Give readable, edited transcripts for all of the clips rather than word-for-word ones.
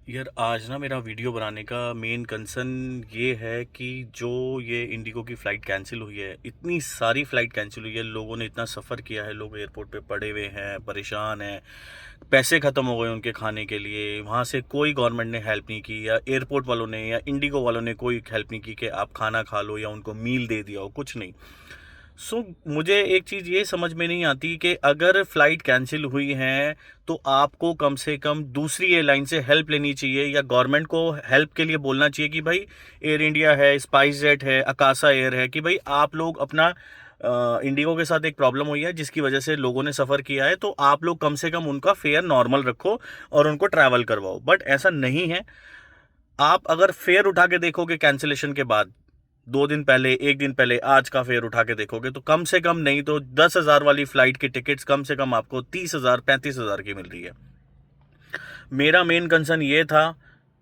यार आज ना मेरा वीडियो बनाने का मेन कंसर्न ये है कि जो ये इंडिगो की फ़्लाइट कैंसिल हुई है, इतनी सारी फ़्लाइट कैंसिल हुई है, लोगों ने इतना सफ़र किया है, लोग एयरपोर्ट पे पड़े हुए हैं, परेशान हैं, पैसे ख़त्म हो गए उनके खाने के लिए, वहाँ से कोई गवर्नमेंट ने हेल्प नहीं की या एयरपोर्ट वालों ने या इंडिगो वालों ने कोई हेल्प नहीं की कि आप खाना खा लो या उनको मील दे दिया हो, कुछ नहीं। मुझे एक चीज़ ये समझ में नहीं आती कि अगर फ़्लाइट कैंसिल हुई है तो आपको कम से कम दूसरी एयरलाइन से हेल्प लेनी चाहिए या गवर्नमेंट को हेल्प के लिए बोलना चाहिए कि भाई एयर इंडिया है, स्पाइस जेट है, अकासा एयर है, कि भाई आप लोग अपना इंडिगो के साथ एक प्रॉब्लम हुई है जिसकी वजह से लोगों ने सफ़र किया है, तो आप लोग कम से कम उनका फेयर नॉर्मल रखो और उनको ट्रैवल करवाओ। बट ऐसा नहीं है। आप अगर फेयर उठा के देखोगे कैंसिलेशन के बाद, 2 दिन पहले, 1 दिन पहले, आज का फेयर उठा के देखोगे तो कम से कम नहीं तो 10,000 वाली फ्लाइट की टिकट्स कम से कम आपको 30,000 35,000 की मिल रही है। मेरा मेन कंसर्न ये था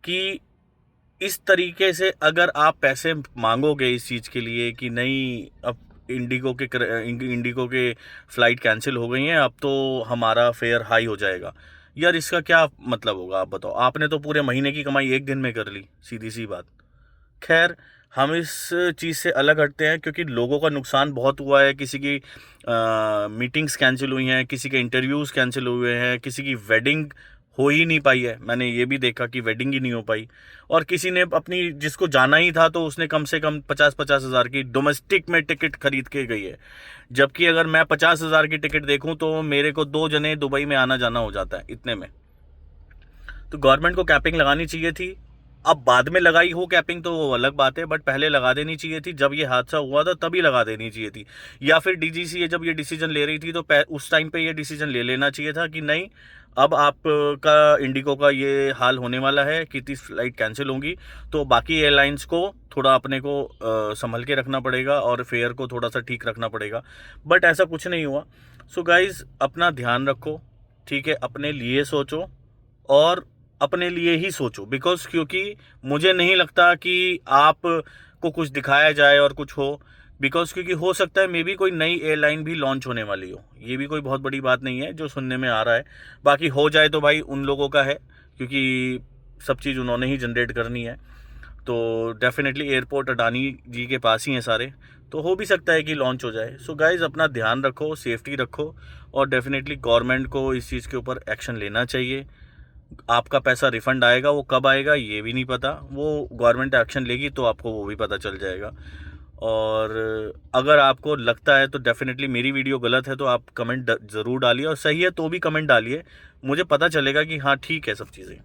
कि इस तरीके से अगर आप पैसे मांगोगे इस चीज़ के लिए कि नहीं, अब इंडिगो के फ़्लाइट कैंसिल हो गई हैं, अब तो हमारा फेयर हाई हो जाएगा। यार इसका क्या मतलब होगा, आप बताओ। आपने तो पूरे महीने की कमाई एक दिन में कर ली, सीधी सी बात। खैर, हम इस चीज़ से अलग हटते हैं क्योंकि लोगों का नुकसान बहुत हुआ है। किसी की मीटिंग्स कैंसिल हुई हैं, किसी के इंटरव्यूज़ कैंसिल हुए हैं, किसी की वेडिंग हो ही नहीं पाई है। मैंने ये भी देखा कि वेडिंग ही नहीं हो पाई, और किसी ने अपनी जिसको जाना ही था तो उसने कम से कम 50-50 हज़ार की डोमेस्टिक में टिकट खरीद के गई है। जबकि अगर मैं 50,000 की टिकट देखूं तो मेरे को 2 जने दुबई में आना जाना हो जाता है इतने में। तो गवर्नमेंट को कैपिंग लगानी चाहिए थी। अब बाद में लगाई हो कैपिंग तो वो अलग बात है, बट पहले लगा देनी चाहिए थी। जब ये हादसा हुआ था तभी लगा देनी चाहिए थी। या फिर डीजीसीए जब ये डिसीजन ले रही थी तो उस टाइम पे ये डिसीजन ले लेना चाहिए था कि नहीं, अब आपका इंडिगो का ये हाल होने वाला है कि 30 फ्लाइट कैंसिल होंगी, तो बाकी एयरलाइंस को थोड़ा अपने को संभल के रखना पड़ेगा और फेयर को थोड़ा सा ठीक रखना पड़ेगा। बट ऐसा कुछ नहीं हुआ। सो गाइज, अपना ध्यान रखो, ठीक है, अपने लिए सोचो और अपने लिए ही सोचो। क्योंकि मुझे नहीं लगता कि आप को कुछ दिखाया जाए और कुछ हो। क्योंकि हो सकता है मे बी कोई नई एयरलाइन भी लॉन्च होने वाली हो, ये भी कोई बहुत बड़ी बात नहीं है जो सुनने में आ रहा है। बाकी हो जाए तो भाई उन लोगों का है, क्योंकि सब चीज़ उन्होंने ही जनरेट करनी है। तो डेफिनेटली एयरपोर्ट अडानी जी के पास ही हैं सारे, तो हो भी सकता है कि लॉन्च हो जाए। सो गाइज़, अपना ध्यान रखो, सेफ्टी रखो, और डेफिनेटली गवर्नमेंट को इस चीज़ के ऊपर एक्शन लेना चाहिए। आपका पैसा रिफंड आएगा, वो कब आएगा ये भी नहीं पता, वो गवर्नमेंट एक्शन लेगी तो आपको वो भी पता चल जाएगा। और अगर आपको लगता है तो डेफिनेटली मेरी वीडियो गलत है तो आप कमेंट ज़रूर डालिए, और सही है तो भी कमेंट डालिए, मुझे पता चलेगा कि हाँ ठीक है सब चीज़ें।